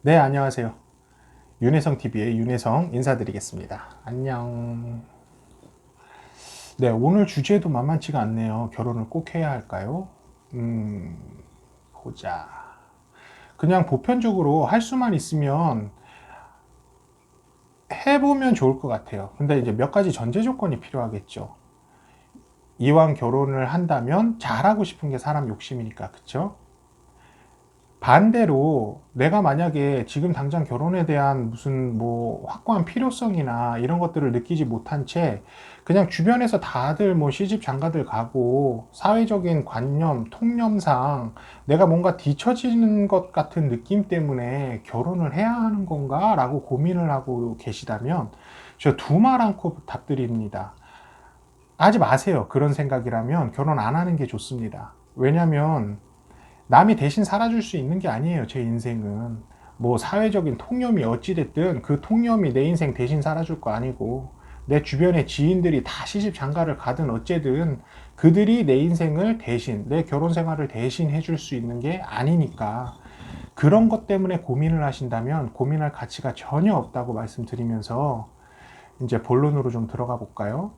네, 안녕하세요. 윤혜성TV의 윤혜성 인사드리겠습니다. 안녕. 네, 오늘 주제도 만만치가 않네요. 결혼을 꼭 해야 할까요? 음, 보자. 그냥 보편적으로 할 수만 있으면 해보면 좋을 것 같아요. 근데 이제 몇 가지 전제 조건이 필요하겠죠. 이왕 결혼을 한다면 잘하고 싶은 게 사람 욕심이니까, 그쵸? 반대로 내가 만약에 지금 당장 결혼에 대한 무슨 뭐 확고한 필요성이나 이런 것들을 느끼지 못한 채 그냥 주변에서 다들 뭐 시집 장가들 가고 사회적인 관념, 통념상 내가 뭔가 뒤처지는 것 같은 느낌 때문에 결혼을 해야 하는 건가? 라고 고민을 하고 계시다면 저 두 말 않고 답드립니다. 하지 마세요. 그런 생각이라면 결혼 안 하는 게 좋습니다. 왜냐면 남이 대신 살아줄 수 있는 게 아니에요. 제 인생은 뭐 사회적인 통념이 어찌됐든 그 통념이 내 인생 대신 살아줄 거 아니고 내 주변의 지인들이 다 시집 장가를 가든 어쨌든 그들이 내 인생을 대신 내 결혼 생활을 대신 해줄 수 있는 게 아니니까 그런 것 때문에 고민을 하신다면 고민할 가치가 전혀 없다고 말씀드리면서 이제 본론으로 좀 들어가 볼까요?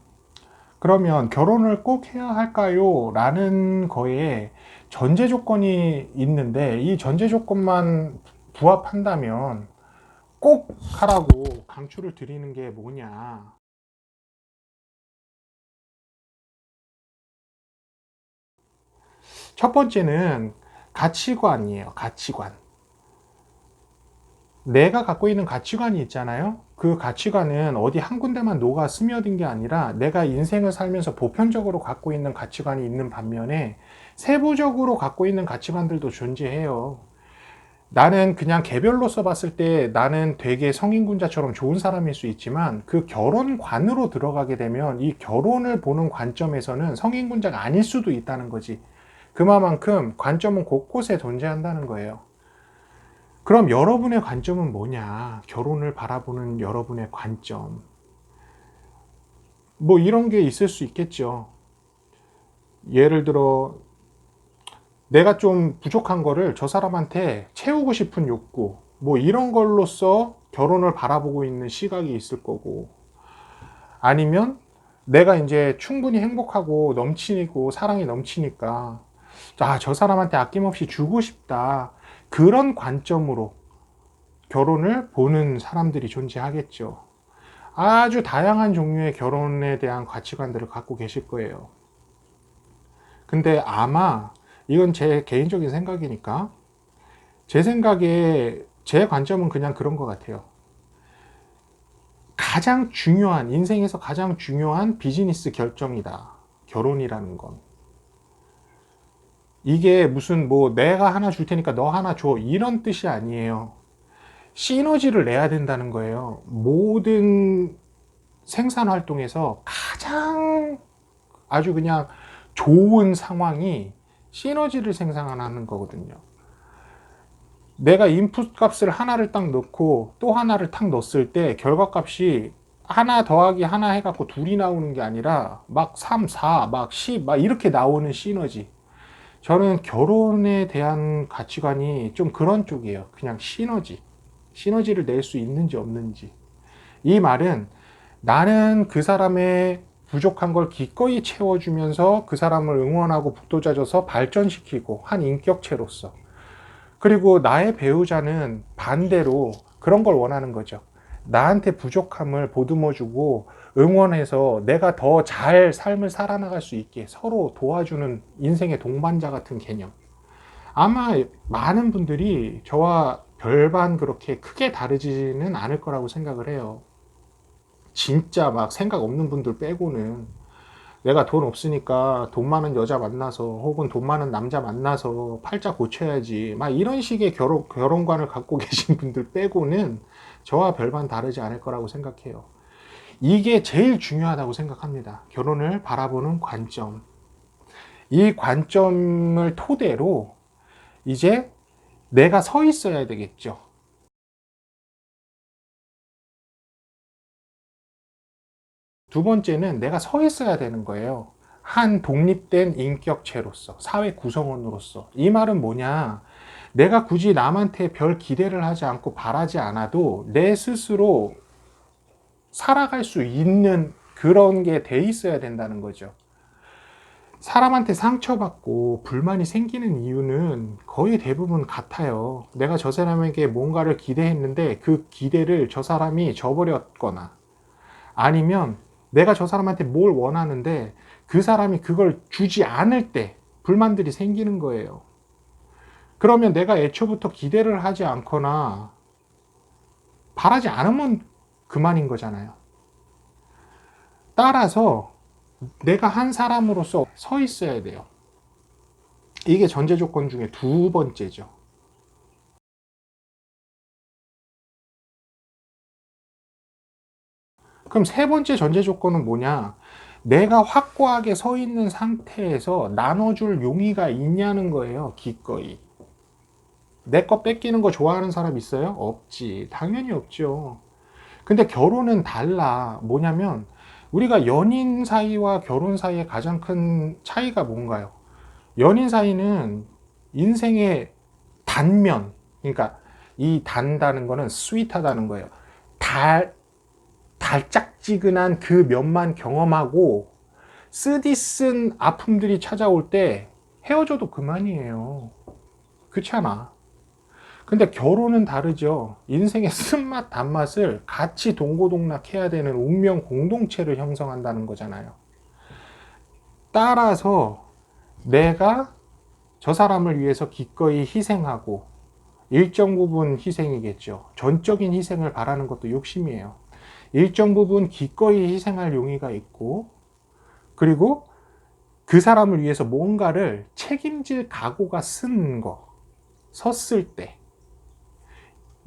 그러면 결혼을 꼭 해야 할까요? 라는 거에 전제 조건이 있는데 이 전제 조건만 부합한다면 꼭 하라고 강추를 드리는 게 뭐냐. 첫 번째는 가치관이에요. 가치관. 내가 갖고 있는 가치관이 있잖아요. 그 가치관은 어디 한 군데만 녹아 스며든 게 아니라 내가 인생을 살면서 보편적으로 갖고 있는 가치관이 있는 반면에 세부적으로 갖고 있는 가치관들도 존재해요. 나는 그냥 개별로서 봤을 때 나는 되게 성인군자처럼 좋은 사람일 수 있지만 그 결혼관으로 들어가게 되면 이 결혼을 보는 관점에서는 성인군자가 아닐 수도 있다는 거지. 그만큼 관점은 곳곳에 존재한다는 거예요. 그럼 여러분의 관점은 뭐냐? 결혼을 바라보는 여러분의 관점. 뭐 이런 게 있을 수 있겠죠. 예를 들어 내가 좀 부족한 거를 저 사람한테 채우고 싶은 욕구, 뭐 이런 걸로써 결혼을 바라보고 있는 시각이 있을 거고, 아니면 내가 이제 충분히 행복하고 넘치고 사랑이 넘치니까, 아, 저 사람한테 아낌없이 주고 싶다. 그런 관점으로 결혼을 보는 사람들이 존재하겠죠. 아주 다양한 종류의 결혼에 대한 가치관들을 갖고 계실 거예요. 근데 아마 이건 제 개인적인 생각이니까 제 생각에 제 관점은 그냥 그런 것 같아요. 가장 중요한 인생에서 가장 중요한 비즈니스 결정이다. 결혼이라는 건. 이게 무슨 뭐 내가 하나 줄 테니까 너 하나 줘 이런 뜻이 아니에요. 시너지를 내야 된다는 거예요. 모든 생산 활동에서 가장 아주 그냥 좋은 상황이 시너지를 생산하는 거거든요. 내가 인풋 값을 하나를 딱 넣고 또 하나를 탁 넣었을 때 결과값이 하나 더하기 하나 해갖고 둘이 나오는 게 아니라 막 3, 4, 막 10, 막 이렇게 나오는 시너지. 저는 결혼에 대한 가치관이 좀 그런 쪽이에요. 그냥 시너지. 시너지를 낼 수 있는지 없는지. 이 말은 나는 그 사람의 부족한 걸 기꺼이 채워주면서 그 사람을 응원하고 북돋아줘서 발전시키고 한 인격체로서 그리고 나의 배우자는 반대로 그런 걸 원하는 거죠. 나한테 부족함을 보듬어주고 응원해서 내가 더 잘 삶을 살아나갈 수 있게 서로 도와주는 인생의 동반자 같은 개념. 아마 많은 분들이 저와 별반 그렇게 크게 다르지는 않을 거라고 생각을 해요. 진짜 막 생각 없는 분들 빼고는 내가 돈 없으니까 돈 많은 여자 만나서 혹은 돈 많은 남자 만나서 팔자 고쳐야지 막 이런 식의 결혼관을 갖고 계신 분들 빼고는 저와 별반 다르지 않을 거라고 생각해요. 이게 제일 중요하다고 생각합니다. 결혼을 바라보는 관점. 이 관점을 토대로 이제 내가 서 있어야 되겠죠. 두 번째는 내가 서 있어야 되는 거예요. 한 독립된 인격체로서, 사회 구성원으로서. 이 말은 뭐냐? 내가 굳이 남한테 별 기대를 하지 않고 바라지 않아도 내 스스로 살아갈 수 있는 그런 게 돼 있어야 된다는 거죠. 사람한테 상처받고 불만이 생기는 이유는 거의 대부분 같아요. 내가 저 사람에게 뭔가를 기대했는데 그 기대를 저 사람이 저버렸거나, 아니면 내가 저 사람한테 뭘 원하는데 그 사람이 그걸 주지 않을 때 불만들이 생기는 거예요. 그러면 내가 애초부터 기대를 하지 않거나 바라지 않으면 그만인 거잖아요. 따라서 내가 한 사람으로서 서 있어야 돼요. 이게 전제 조건 중에 두 번째죠. 그럼 세 번째 전제 조건은 뭐냐? 내가 확고하게 서 있는 상태에서 나눠줄 용의가 있냐는 거예요. 기꺼이. 내 거 뺏기는 거 좋아하는 사람 있어요? 없지. 당연히 없죠. 근데 결혼은 달라. 뭐냐면 우리가 연인 사이와 결혼 사이의 가장 큰 차이가 뭔가요? 연인 사이는 인생의 단면, 그러니까 이 단다는 거는 스윗하다는 거예요. 달짝지근한 그 면만 경험하고 쓰디쓴 아픔들이 찾아올 때 헤어져도 그만이에요. 그렇잖아. 근데 결혼은 다르죠. 인생의 쓴맛, 단맛을 같이 동고동락해야 되는 운명 공동체를 형성한다는 거잖아요. 따라서 내가 저 사람을 위해서 기꺼이 희생하고, 일정 부분 희생이겠죠. 전적인 희생을 바라는 것도 욕심이에요. 일정 부분 기꺼이 희생할 용의가 있고, 그리고 그 사람을 위해서 뭔가를 책임질 각오가 쓴 거, 섰을 때,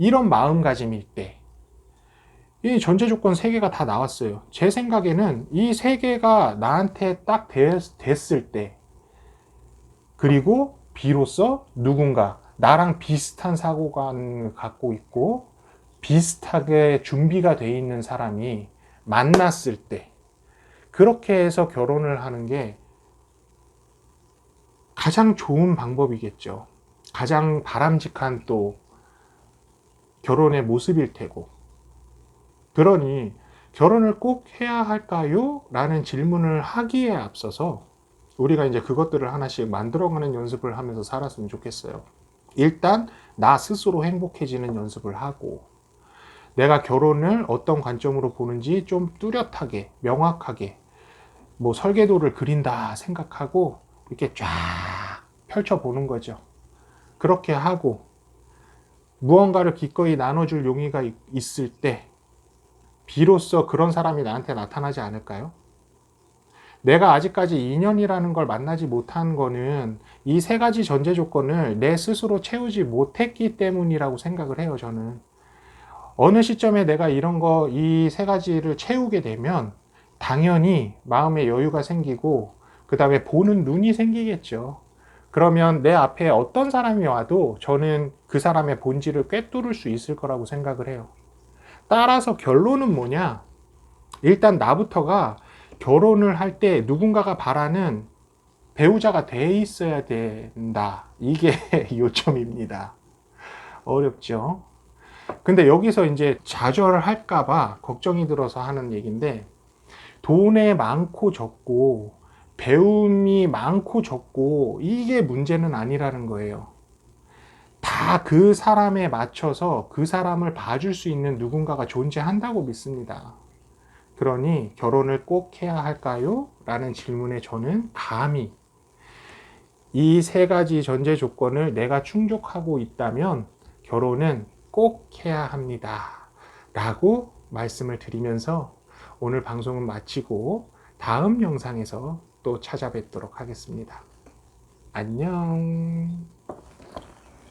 이런 마음가짐일 때, 이 전제 조건 3개가 다 나왔어요. 제 생각에는 이 3개가 나한테 딱 됐을 때, 그리고 비로소 누군가 나랑 비슷한 사고관을 갖고 있고 비슷하게 준비가 돼 있는 사람이 만났을 때, 그렇게 해서 결혼을 하는 게 가장 좋은 방법이겠죠. 가장 바람직한 또 결혼의 모습일 테고. 그러니 결혼을 꼭 해야 할까요? 라는 질문을 하기에 앞서서 우리가 이제 그것들을 하나씩 만들어가는 연습을 하면서 살았으면 좋겠어요. 일단 나 스스로 행복해지는 연습을 하고, 내가 결혼을 어떤 관점으로 보는지 좀 뚜렷하게 명확하게 뭐 설계도를 그린다 생각하고 이렇게 쫙 펼쳐보는 거죠. 그렇게 하고 무언가를 기꺼이 나눠줄 용의가 있을 때 비로소 그런 사람이 나한테 나타나지 않을까요? 내가 아직까지 인연이라는 걸 만나지 못한 거는 이 3가지 전제 조건을 내 스스로 채우지 못했기 때문이라고 생각을 해요, 저는. 어느 시점에 내가 이런 거, 이 3가지를 채우게 되면 당연히 마음의 여유가 생기고, 그 다음에 보는 눈이 생기겠죠. 그러면 내 앞에 어떤 사람이 와도 저는 그 사람의 본질을 꿰뚫을 수 있을 거라고 생각을 해요. 따라서 결론은 뭐냐? 일단 나부터가 결혼을 할 때 누군가가 바라는 배우자가 돼 있어야 된다. 이게 요점입니다. 어렵죠? 근데 여기서 이제 좌절할까봐 걱정이 들어서 하는 얘기인데, 돈에 많고 적고 배움이 많고 적고 이게 문제는 아니라는 거예요. 다 그 사람에 맞춰서 그 사람을 봐줄 수 있는 누군가가 존재한다고 믿습니다. 그러니 결혼을 꼭 해야 할까요? 라는 질문에 저는 감히 이 3가지 전제 조건을 내가 충족하고 있다면 결혼은 꼭 해야 합니다. 라고 말씀을 드리면서 오늘 방송은 마치고 다음 영상에서 또 찾아뵙도록 하겠습니다. 안녕.